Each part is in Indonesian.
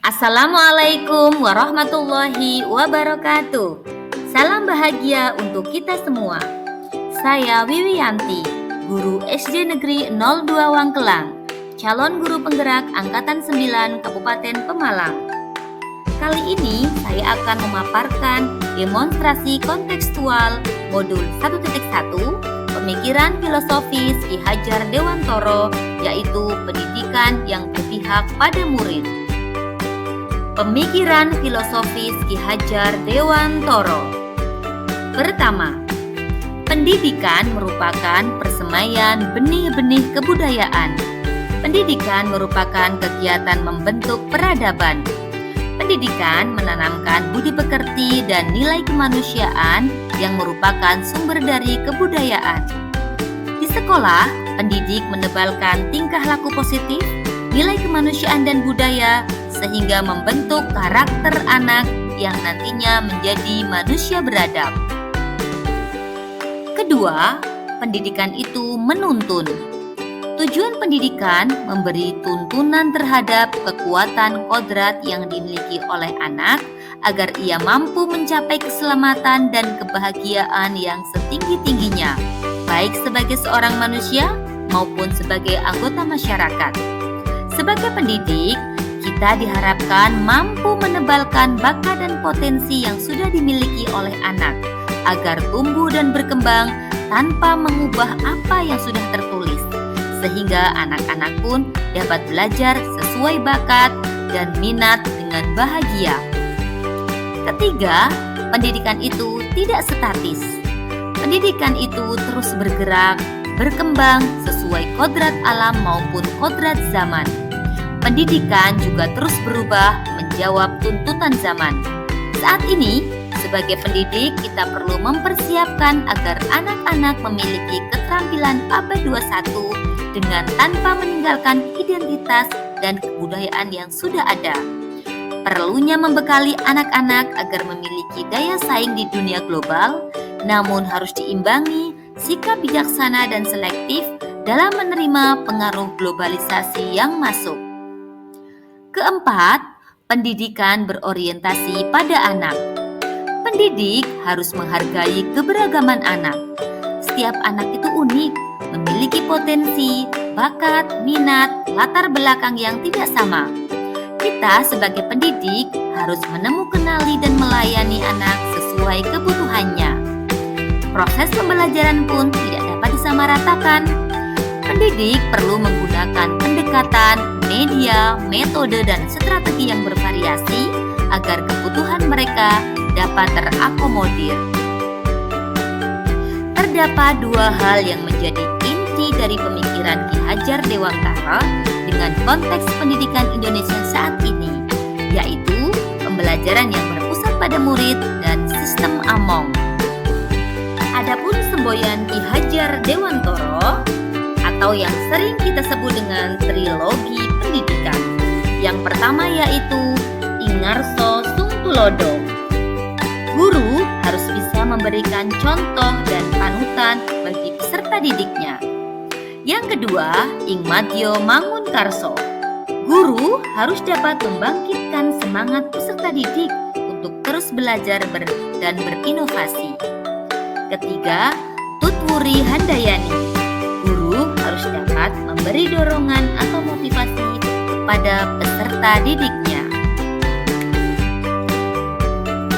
Assalamualaikum warahmatullahi wabarakatuh. Salam bahagia untuk kita semua. Saya Wiwiyanti, guru SD Negeri 02 Wangkelang, calon guru penggerak Angkatan 9 Kabupaten Pemalang. Kali ini saya akan memaparkan demonstrasi kontekstual modul 1.1 Pemikiran Filosofis Ki Hajar Dewantoro, yaitu pendidikan yang berpihak pada murid. Pemikiran filosofis Ki Hajar Dewantoro. Pertama, pendidikan merupakan persemaian benih-benih kebudayaan. Pendidikan merupakan kegiatan membentuk peradaban. Pendidikan menanamkan budi pekerti dan nilai kemanusiaan yang merupakan sumber dari kebudayaan. Di sekolah, pendidik menebalkan tingkah laku positif, nilai kemanusiaan dan budaya, sehingga membentuk karakter anak yang nantinya menjadi manusia beradab. Kedua, pendidikan itu menuntun. Tujuan pendidikan memberi tuntunan terhadap kekuatan kodrat yang dimiliki oleh anak agar ia mampu mencapai keselamatan dan kebahagiaan yang setinggi-tingginya, baik sebagai seorang manusia maupun sebagai anggota masyarakat. Sebagai pendidik, kita diharapkan mampu menebalkan bakat dan potensi yang sudah dimiliki oleh anak agar tumbuh dan berkembang tanpa mengubah apa yang sudah tertulis, sehingga anak-anak pun dapat belajar sesuai bakat dan minat dengan bahagia. Ketiga, pendidikan itu tidak statis. Pendidikan itu terus bergerak, berkembang sesuai kodrat alam maupun kodrat zaman. Pendidikan juga terus berubah menjawab tuntutan zaman. Saat ini, sebagai pendidik, kita perlu mempersiapkan agar anak-anak memiliki keterampilan abad 21 dengan tanpa meninggalkan identitas dan kebudayaan yang sudah ada. Perlunya membekali anak-anak agar memiliki daya saing di dunia global, namun harus diimbangi sikap bijaksana dan selektif dalam menerima pengaruh globalisasi yang masuk. Keempat, pendidikan berorientasi pada anak. Pendidik harus menghargai keberagaman anak. Setiap anak itu unik, memiliki potensi, bakat, minat, latar belakang yang tidak sama. Kita sebagai pendidik harus menemukanali dan melayani anak sesuai kebutuhannya. Proses pembelajaran pun tidak dapat disamaratakan. Pendidik perlu menggunakan pendekatan, media, metode, dan strategi yang bervariasi agar kebutuhan mereka dapat terakomodir. Terdapat dua hal yang menjadi inti dari pemikiran Ki Hajar Dewantara dengan konteks pendidikan Indonesia saat ini, yaitu pembelajaran yang berpusat pada murid dan sistem Among. Adapun semboyan Ki Hajar Dewantoro atau yang sering kita sebut dengan trilogi pendidikan. Yang pertama yaitu Ingarso Sung Tulodo. Guru harus bisa memberikan contoh dan panutan bagi peserta didiknya. Yang kedua, Ingmadyo Mangunkarso. Guru harus dapat membangkitkan semangat peserta didik untuk terus belajar dan berinovasi. Ketiga, Tutwuri Handayani. Guru harus dapat memberi dorongan atau motivasi kepada peserta didiknya.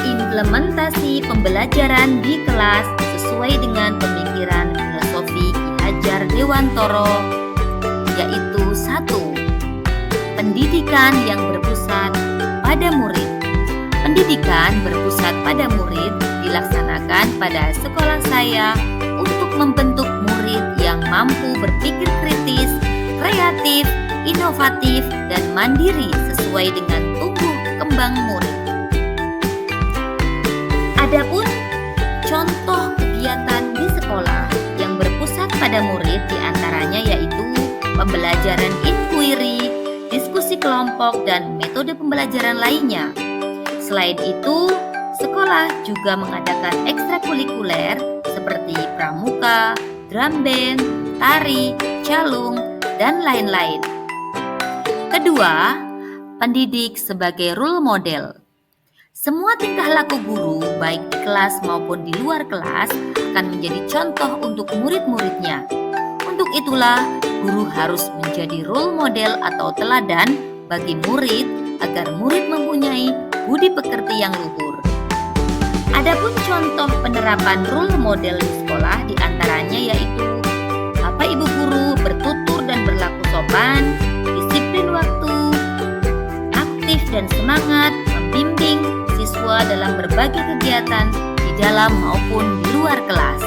Implementasi pembelajaran di kelas sesuai dengan pemikiran filosofi Ki Hajar Dewantoro, yaitu 1. Pendidikan yang berpusat pada murid. Pendidikan berpusat pada murid dilaksanakan pada sekolah saya untuk membentuk murid yang mampu berpikir kritis, kreatif, inovatif, dan mandiri sesuai dengan tumbuh kembang murid. Adapun contoh kegiatan di sekolah yang berpusat pada murid diantaranya yaitu pembelajaran inquiry, diskusi kelompok, dan metode pembelajaran lainnya. Selain itu, sekolah juga mengadakan ekstrakurikuler seperti pramuka, drum band, tari, calung, dan lain-lain. Kedua, pendidik sebagai role model. Semua tingkah laku guru, baik di kelas maupun di luar kelas, akan menjadi contoh untuk murid-muridnya. Untuk itulah, guru harus menjadi role model atau teladan bagi murid agar murid mempunyai budi pekerti yang luhur. Adapun contoh penerapan role model di sekolah diantaranya yaitu Bapak Ibu guru bertutur dan berlaku sopan, disiplin waktu, aktif dan semangat, membimbing siswa dalam berbagai kegiatan di dalam maupun di luar kelas.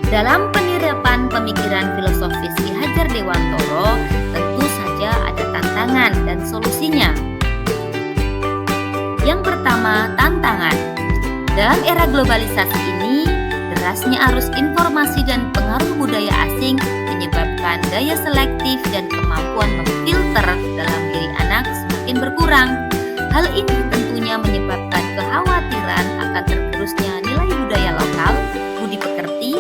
Dalam penerapan pemikiran filosofis Ki Hajar Dewantoro, tentu saja ada tantangan dan solusinya. Yang pertama, tantangan. Dalam era globalisasi ini, derasnya arus informasi dan pengaruh budaya asing menyebabkan daya selektif dan kemampuan memfilter dalam diri anak semakin berkurang. Hal ini tentunya menyebabkan kekhawatiran akan tergerusnya nilai budaya lokal, budi pekerti,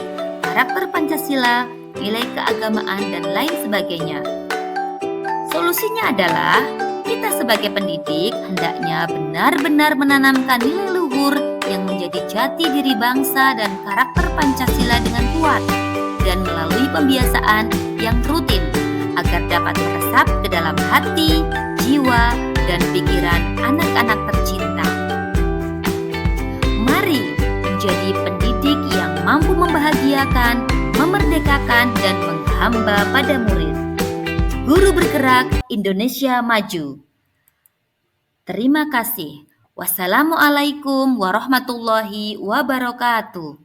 karakter Pancasila, nilai keagamaan, dan lain sebagainya. Solusinya adalah kita sebagai pendidik hendaknya benar-benar menanamkan nilai luhur yang menjadi jati diri bangsa dan karakter Pancasila dengan kuat dan melalui pembiasaan yang rutin agar dapat meresap ke dalam hati, jiwa, dan pikiran anak-anak tercinta. Mari menjadi pendidik yang mampu membahagiakan, memerdekakan, dan menghamba pada murid. Guru bergerak, Indonesia maju. Terima kasih. Wassalamualaikum warahmatullahi wabarakatuh.